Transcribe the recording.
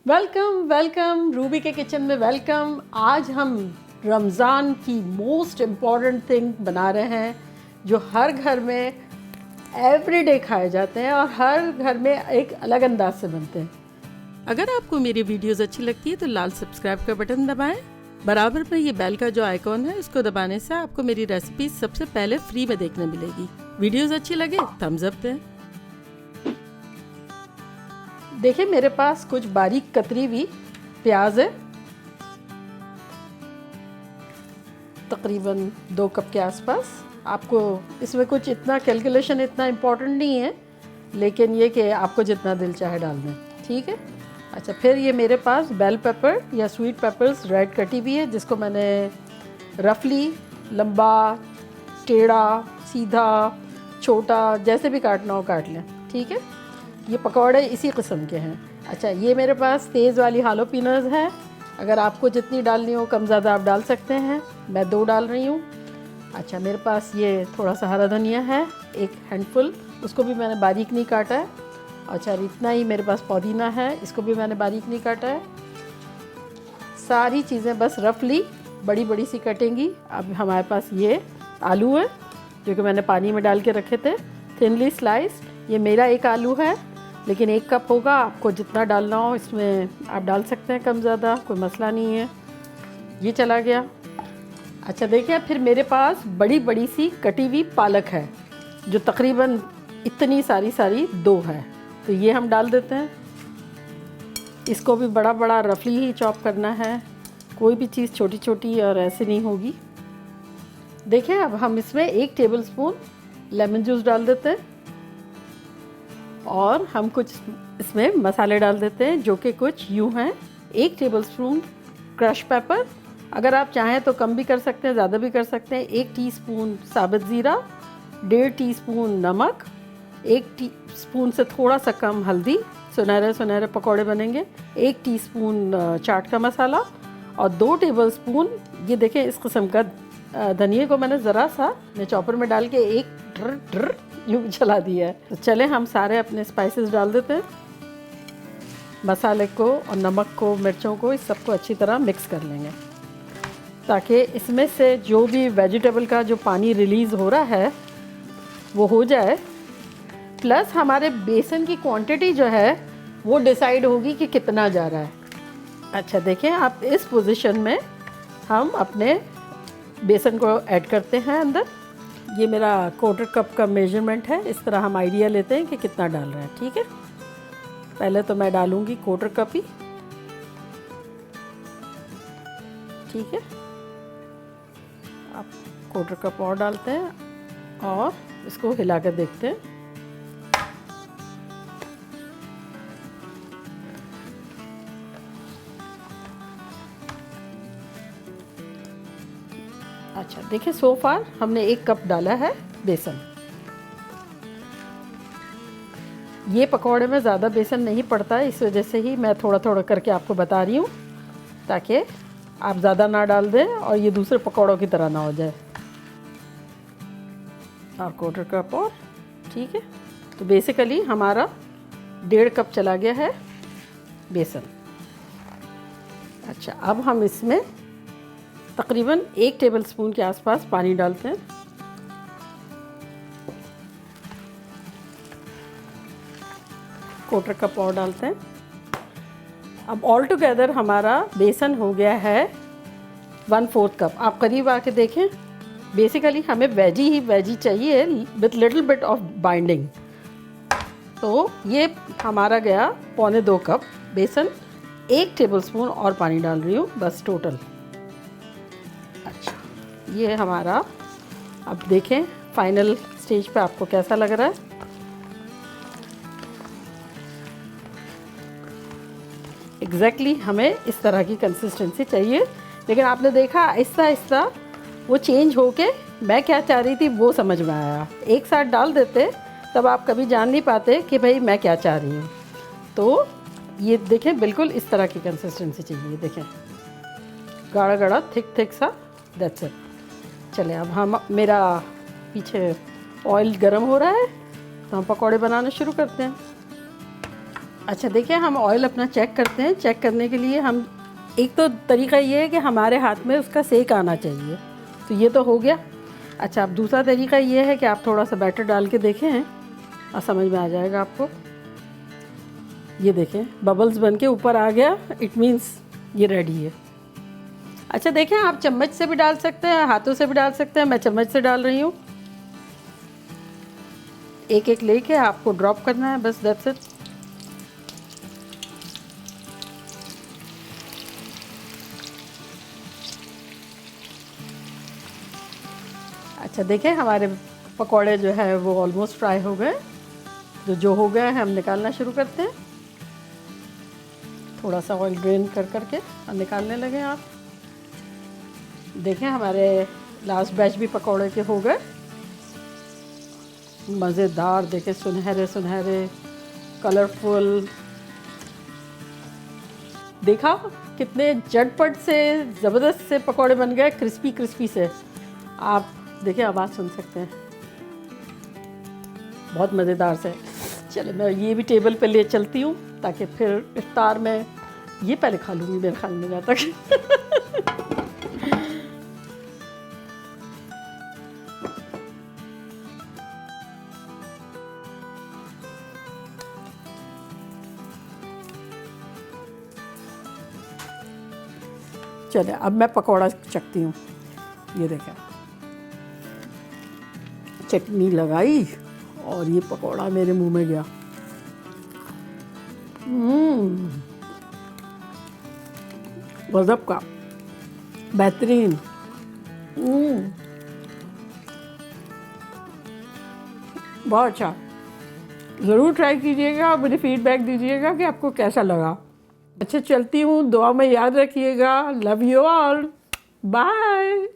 Welcome welcome Ruby के kitchen में welcome. आज हम रमज़ान की मोस्ट इम्पॉर्टेंट थिंग बना रहे हैं जो हर घर में एवरीडे खाए जाते हैं और हर घर में एक अलग अंदाज से बनते हैं। अगर आपको मेरी वीडियोस अच्छी लगती है तो लाल सब्सक्राइब का बटन दबाएं। बराबर में ये बेल का जो आइकॉन है इसको दबाने से आपको मेरी रेसिपी सबसे पहले फ्री में देखने मिलेगी। वीडियोस अच्छी लगे थम्स अप दें। देखिए मेरे पास कुछ बारीक कतरी हुई प्याज है, तकरीबन 2 कप के आसपास। आपको इसमें कुछ इतना कैलकुलेशन इतना इम्पोर्टेंट नहीं है, लेकिन ये कि आपको जितना दिल चाहे डाल दें, ठीक है। अच्छा, फिर ये मेरे पास बेल पेपर या स्वीट पेपर्स रेड कटी हुई है, जिसको मैंने रफली लंबा, टेढ़ा, सीधा, छोटा जैसे भी काटना हो काट लें, ठीक है। ये पकौड़े इसी किस्म के हैं। अच्छा, ये मेरे पास तेज़ वाली हालोपिनोज है। अगर आपको जितनी डालनी हो कम ज़्यादा आप डाल सकते हैं, मैं 2 डाल रही हूँ। अच्छा, मेरे पास ये थोड़ा सा हरा धनिया है, 1 हैंडफुल, उसको भी मैंने बारीक नहीं काटा है। अच्छा, इतना ही मेरे पास पुदीना है, इसको भी मैंने बारीक नहीं काटा है। सारी चीज़ें बस रफली बड़ी बड़ी सी कटेंगी। अब हमारे पास ये आलू है जो कि मैंने पानी में डाल के रखे थे, थिनली स्लाइस। ये मेरा 1 आलू है, लेकिन 1 कप होगा, आपको जितना डालना हो इसमें आप डाल सकते हैं, कम ज़्यादा कोई मसला नहीं है। ये चला गया। अच्छा देखिए, फिर मेरे पास बड़ी बड़ी सी कटी हुई पालक है जो तकरीबन इतनी सारी 2 है, तो ये हम डाल देते हैं। इसको भी बड़ा बड़ा रफली ही चॉप करना है, कोई भी चीज़ छोटी छोटी और ऐसे नहीं होगी। देखिए, अब हम इसमें 1 टेबलस्पून लेमन जूस डाल देते हैं और हम कुछ इसमें मसाले डाल देते हैं जो कि कुछ यूँ हैं। 1 टेबलस्पून क्रश पेपर, अगर आप चाहें तो कम भी कर सकते हैं, ज़्यादा भी कर सकते हैं। 1 टीस्पून साबुत ज़ीरा, 1.5 टीस्पून नमक, 1 टीस्पून से थोड़ा सा कम हल्दी, सुनहरे सुनहरे पकौड़े बनेंगे। 1 टीस्पून चाट का मसाला और 2 टेबलस्पून ये देखें इस किस्म का धनिया को मैंने ज़रा सा चॉपर में डाल के एक ड्र ड्र यूँ चला दिया है। तो चले हम सारे अपने स्पाइसेस डाल देते हैं, मसाले को और नमक को, मिर्चों को, इस सबको अच्छी तरह मिक्स कर लेंगे ताकि इसमें से जो भी वेजिटेबल का जो पानी रिलीज़ हो रहा है वो हो जाए, प्लस हमारे बेसन की क्वांटिटी जो है वो डिसाइड होगी कि कितना जा रहा है। अच्छा देखिए, आप इस पोजीशन में हम अपने बेसन को ऐड करते हैं अंदर। ये मेरा 1/4 कप का मेजरमेंट है, इस तरह हम आइडिया लेते हैं कि कितना डाल रहे हैं, ठीक है। पहले तो मैं डालूंगी 1/4 कप ही, ठीक है। आप 1/4 कप और डालते हैं और इसको हिला कर देखते हैं। अच्छा देखिए, सो फार हमने 1 कप डाला है बेसन। ये पकौड़े में ज़्यादा बेसन नहीं पड़ता है, इस वजह से ही मैं थोड़ा थोड़ा करके आपको बता रही हूँ ताकि आप ज़्यादा ना डाल दें और ये दूसरे पकौड़ों की तरह ना हो जाए। और 1/4 कप और, ठीक है। तो बेसिकली हमारा 1.5 कप चला गया है बेसन। अच्छा, अब हम इसमें तकरीबन 1 टेबलस्पून के आसपास पानी डालते हैं। क्वार्टर कप और डालते हैं। अब ऑल टुगेदर हमारा बेसन हो गया है 1/4 कप। आप करीब आके देखें, बेसिकली हमें वेजी चाहिए with little bit of binding. तो ये हमारा गया 1.25 कप बेसन। 1 टेबलस्पून और पानी डाल रही हूँ बस टोटल। अच्छा, ये हमारा, अब देखें फाइनल स्टेज पे आपको कैसा लग रहा है। एग्जैक्टली हमें इस तरह की कंसिस्टेंसी चाहिए, लेकिन आपने देखा आहिस्ता आहिस्ता वो चेंज होके मैं क्या चाह रही थी वो समझ में आया। एक साथ डाल देते तब आप कभी जान नहीं पाते कि भाई मैं क्या चाह रही हूँ। तो ये देखें, बिल्कुल इस तरह की कंसिस्टेंसी चाहिए। देखें, गाढ़ा गाढ़ा थिक सा, दैट्स इट। चले, अब हम, मेरा पीछे ऑयल गर्म हो रहा है तो हम पकौड़े बनाना शुरू करते हैं। अच्छा देखिए, हम ऑयल अपना चेक करते हैं। चेक करने के लिए हम एक तो तरीका ये है कि हमारे हाथ में उसका सेक आना चाहिए, तो ये तो हो गया। अच्छा, अब दूसरा तरीका ये है कि आप थोड़ा सा बैटर डाल के देखें और समझ में आ जाएगा आपको। ये देखें, बबल्स बन के ऊपर आ गया, इट मीन्स ये रेडी है। अच्छा देखें, आप चम्मच से भी डाल सकते हैं, हाथों से भी डाल सकते हैं। मैं चम्मच से डाल रही हूँ। एक एक लेके आपको ड्रॉप करना है, बस दैट्स इट। अच्छा देखें, हमारे पकौड़े जो है वो ऑलमोस्ट फ्राई हो गए। तो जो हो गए हैं हम निकालना शुरू करते हैं। थोड़ा सा ऑयल ड्रेन कर करके और निकालने लगे आप। देखें, हमारे लास्ट बैच भी पकौड़े के हो गए, मज़ेदार। देखें, सुनहरे सुनहरे, कलरफुल। देखा कितने झटपट से, ज़बरदस्त से पकौड़े बन गए, क्रिस्पी क्रिस्पी से। आप देखिए, आवाज़ सुन सकते हैं, बहुत मज़ेदार से। चले, मैं ये भी टेबल पे ले चलती हूँ ताकि फिर इफ्तार में ये पहले खा लूँगी मेरे ख्याल में जहाँ तक। चले, अब मैं पकौड़ा चखती हूँ। ये देखें, चटनी लगाई और ये पकौड़ा मेरे मुंह में गया। गज़ब का, बेहतरीन। बहुत अच्छा। ज़रूर ट्राई कीजिएगा और मुझे फीडबैक दीजिएगा कि आपको कैसा लगा। अच्छा, चलती हूँ, दुआ में याद रखिएगा। Love you all, bye.